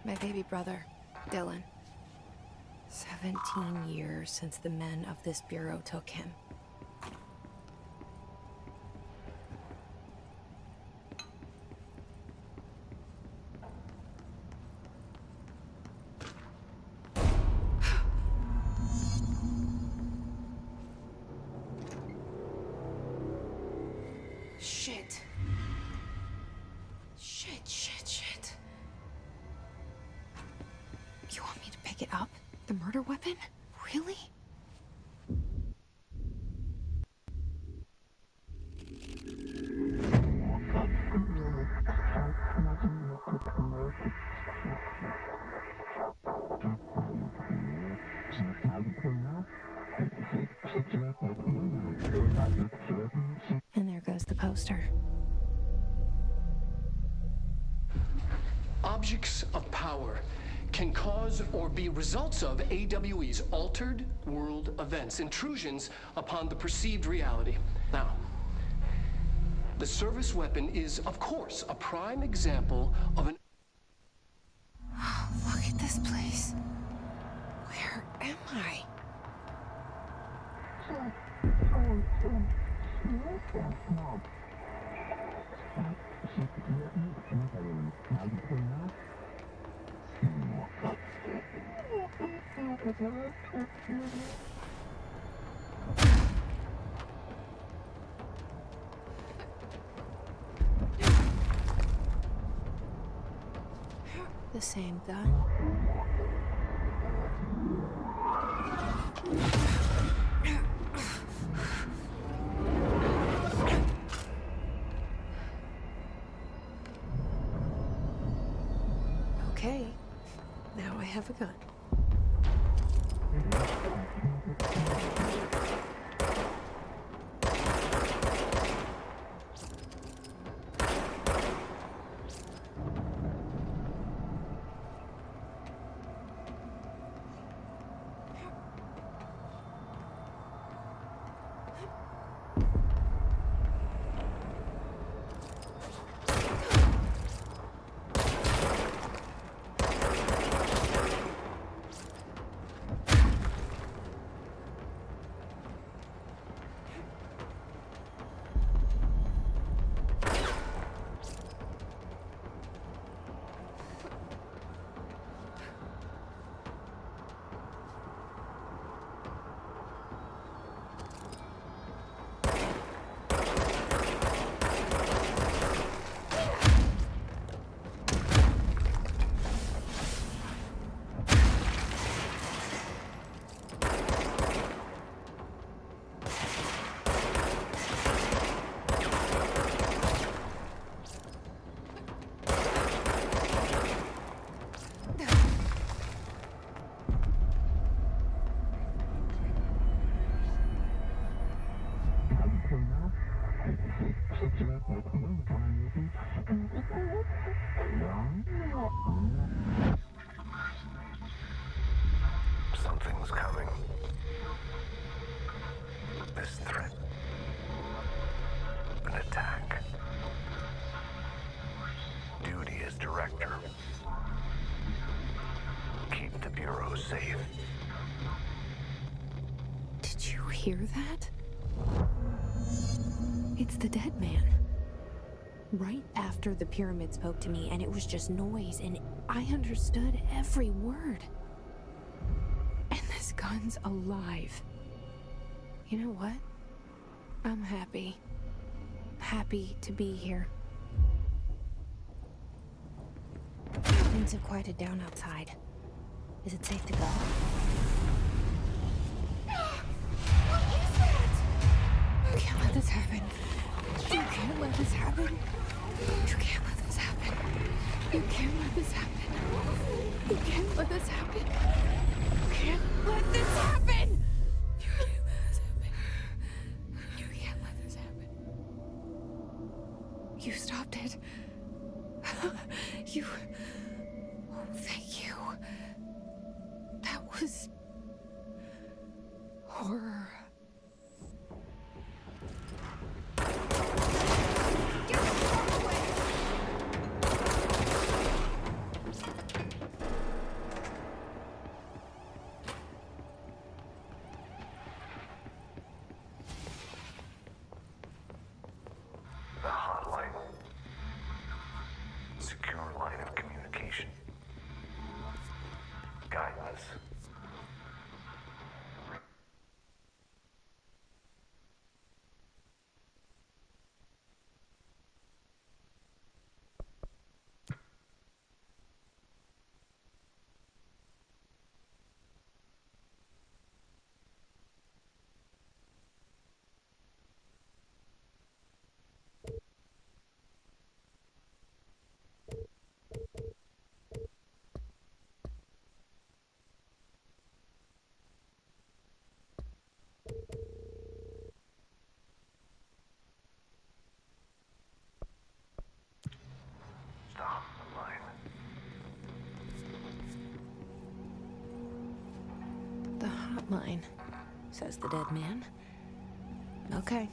My baby brother, Dylan. 17 years since the men of this bureau took him. Shit. Shit. You want me to pick it up? The murder weapon? Really? And there goes the poster. Objects of power can cause or be results of AWE's altered world events, intrusions upon the perceived reality. Now, the service weapon is, of course, a prime example of an... Oh, look at this place. Where am I? The same gun. Okay, now I have a gun. Something's coming. This threat. An attack. Duty as director. Keep the Bureau safe. Did you hear that? It's the dead man. Right after the pyramid spoke to me, and it was just noise, and I understood every word. And this gun's alive. You know what? I'm happy. Happy to be here. Things have quieted down outside. Is it safe to go? What is that? You can't let this happen. You can't let this happen. You can't let this happen. You can't let this happen. You can't let this happen. You can't let this happen. You can't let this happen. You can't let this happen. You stopped it. You... Oh, thank you. That was... horror. Get the fuck away! this. Stop the line. The hotline, says the dead man. Okay.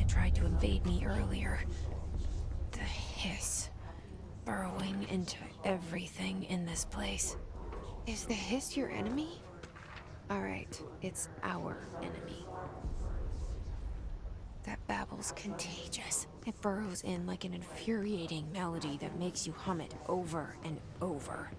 Tried to invade me earlier. The hiss. Burrowing into everything in this place. Is the hiss your enemy? Alright, it's our enemy. That babble's contagious. It burrows in like an infuriating melody that makes you hum it over and over.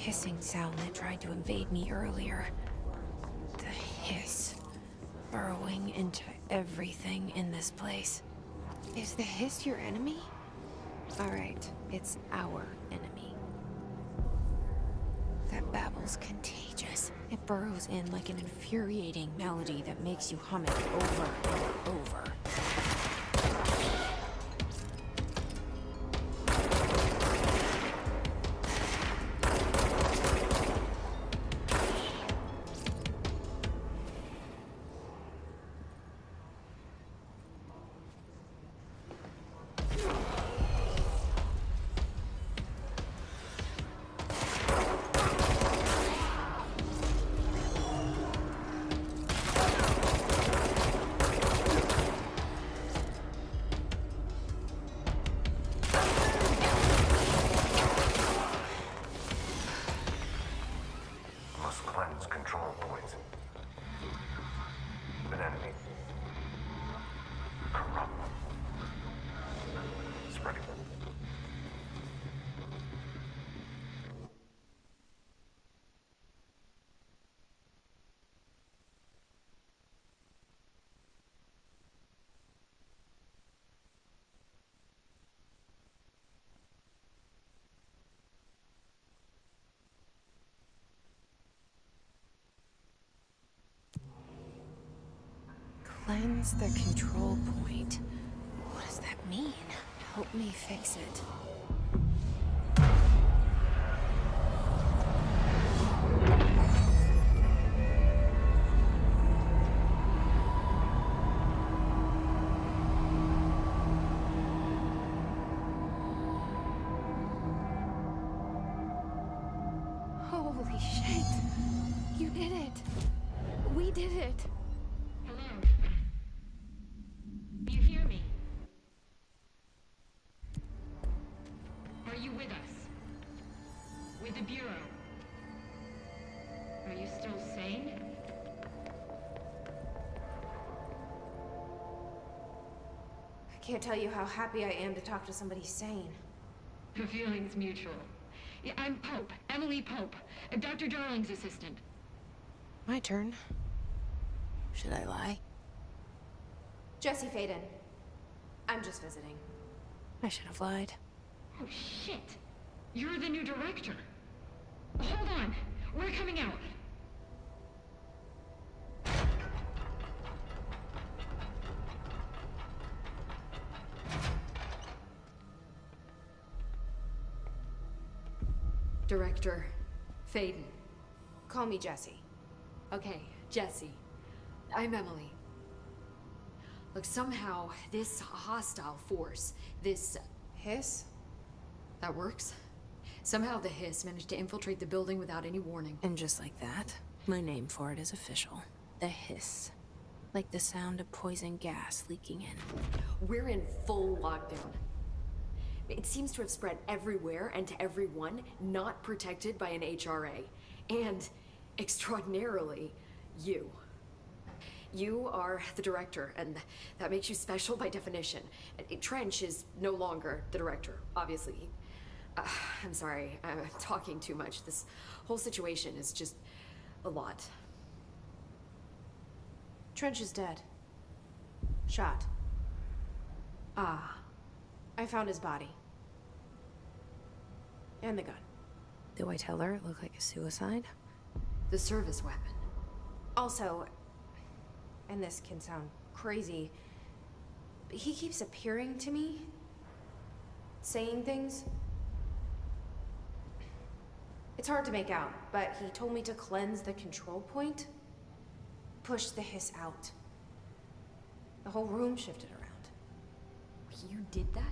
hissing sound that tried to invade me earlier. The hiss. Burrowing into everything in this place. Is the hiss your enemy? Alright, it's our enemy. That babble's contagious. It burrows in like an infuriating melody that makes you hum it over and over. Must cleanse control points. An enemy. Corrupt. Spreading. Cleanse the control point. What does that mean? Help me fix it. Holy shit. You did it. We did it. Hello? You hear me? Are you with us? With the Bureau? Are you still sane? I can't tell you how happy I am to talk to somebody sane. The feeling's mutual. Yeah, I'm Pope, Emily Pope, Dr. Darling's assistant. My turn. Should I lie? Jesse Faden. I'm just visiting. I should have lied. Oh, shit. You're the new director. Hold on. We're coming out. Director Faden. Call me Jesse. Okay, Jesse. I'm Emily. Look, somehow this hostile force, this... Hiss? that works? Somehow the Hiss managed to infiltrate the building without any warning. And just like that, my name for it is official. The hiss. Like the sound of poison gas leaking in. We're in full lockdown. It seems to have spread everywhere and to everyone not protected by an HRA. And, extraordinarily, you. You are the director, and that makes you special by definition. Trench is no longer the director, obviously. I'm sorry, I'm talking too much. This whole situation is just a lot. Trench is dead. Shot. Ah, I found his body. And the gun. Do I tell her it looked like a suicide? the service weapon. Also, and this can sound crazy, but he keeps appearing to me, saying things. It's hard to make out, but he told me to cleanse the control point, push the hiss out. The whole room shifted around. You did that?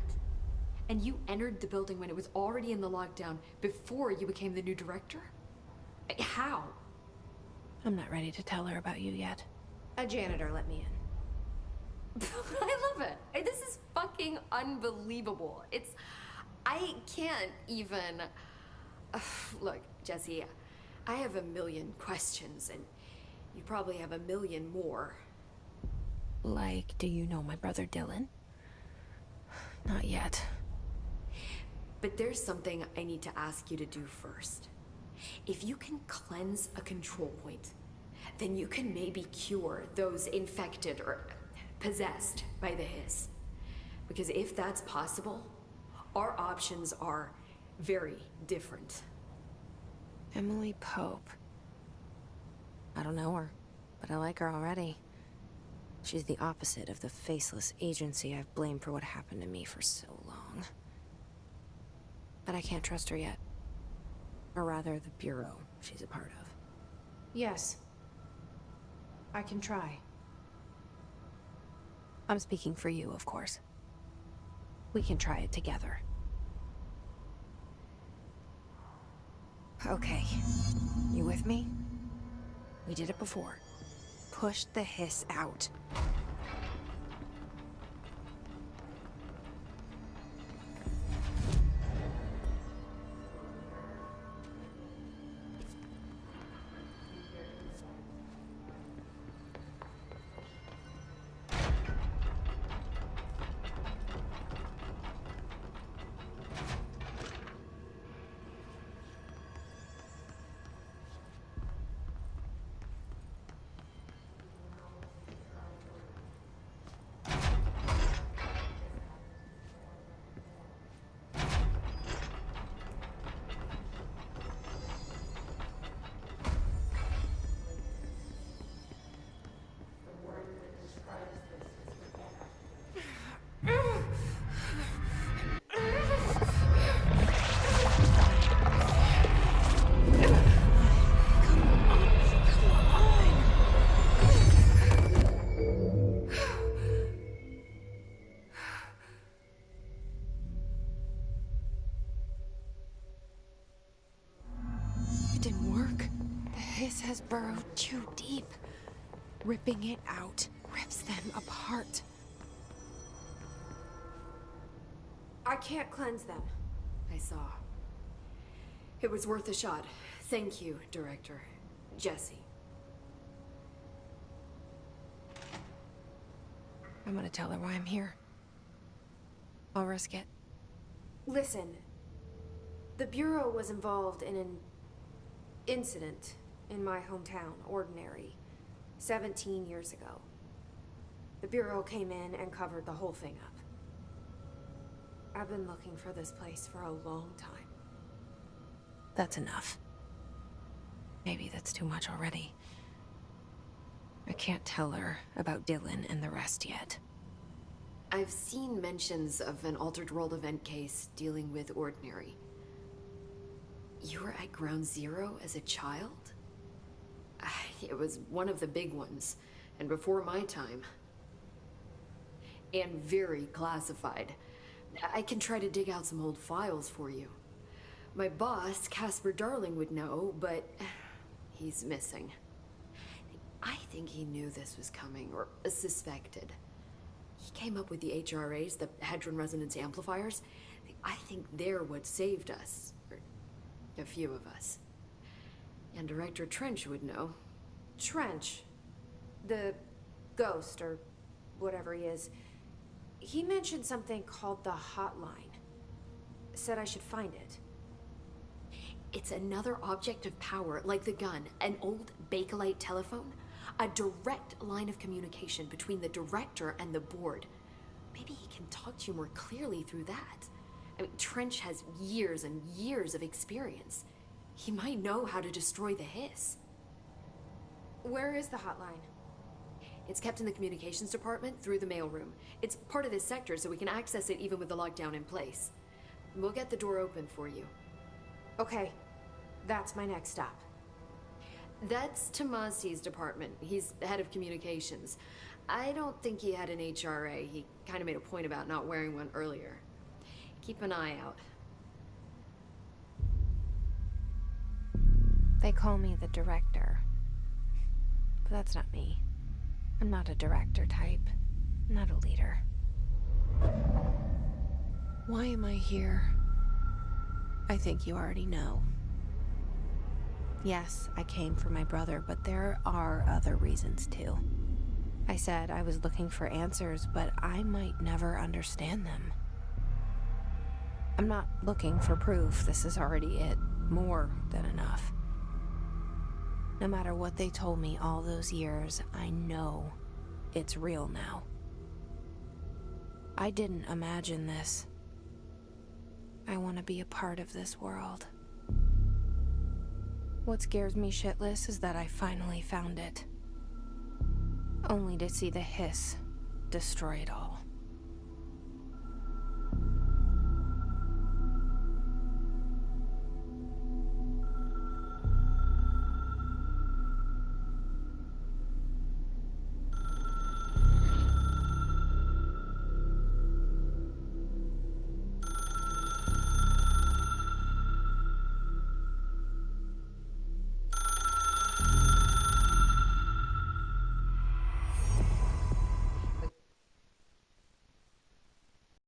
And you entered the building when it was already in the lockdown before you became the new director? How? I'm not ready to tell her about you yet. A janitor let me in. I love it. This is fucking unbelievable. I can't even... Look, Jesse, I have a million questions, and you probably have a million more. Like, do you know my brother Dylan? Not yet. But there's something I need to ask you to do first. If you can cleanse a control point, then you can maybe cure those infected or possessed by the hiss. Because if that's possible, our options are very different. Emily Pope. I don't know her, but I like her already. She's the opposite of the faceless agency I've blamed for what happened to me for so long. But I can't trust her yet. Or rather, the Bureau she's a part of. Yes. I can try. I'm speaking for you, of course. We can try it together. Okay. You with me? We did it before. Push the hiss out. Has burrowed too deep. Ripping it out rips them apart. I can't cleanse them. I saw. It was worth a shot. Thank you, Director. Jesse. I'm gonna tell her why I'm here. I'll risk it. Listen. The Bureau was involved in an incident in my hometown, Ordinary, 17 years ago. The Bureau came in and covered the whole thing up. I've been looking for this place for a long time. That's enough. Maybe that's too much already. I can't tell her about Dylan and the rest yet. I've seen mentions of an Altered World event case dealing with Ordinary. You were at Ground Zero as a child? It was one of the big ones, and before my time. And very classified. I can try to dig out some old files for you. My boss, Casper Darling, would know, but he's missing. I think he knew this was coming, or suspected. He came up with the HRAs, the Hadron Resonance Amplifiers. I think they're what saved us. Or a few of us. And Director Trench would know. Trench, the ghost, or whatever he is, he mentioned something called the Hotline. Said I should find it. It's another object of power, like the gun, an old Bakelite telephone. A direct line of communication between the Director and the board. Maybe he can talk to you more clearly through that. I mean, Trench has years and years of experience. He might know how to destroy the hiss. Where is the hotline? It's kept in the communications department through the mailroom. It's part of this sector, so we can access it even with the lockdown in place. We'll get the door open for you. Okay, that's my next stop. That's Tomasi's department. He's the head of communications. I don't think he had an HRA. He kind of made a point about not wearing one earlier. Keep an eye out. They call me the Director. But that's not me. I'm not a director type. I'm not a leader. Why am I here? I think you already know. Yes, I came for my brother, but there are other reasons too. I said I was looking for answers, but I might never understand them. I'm not looking for proof. This is already it. More than enough. No matter what they told me all those years, I know it's real now. I didn't imagine this. I want to be a part of this world. What scares me shitless is that I finally found it. Only to see the hiss destroy it all.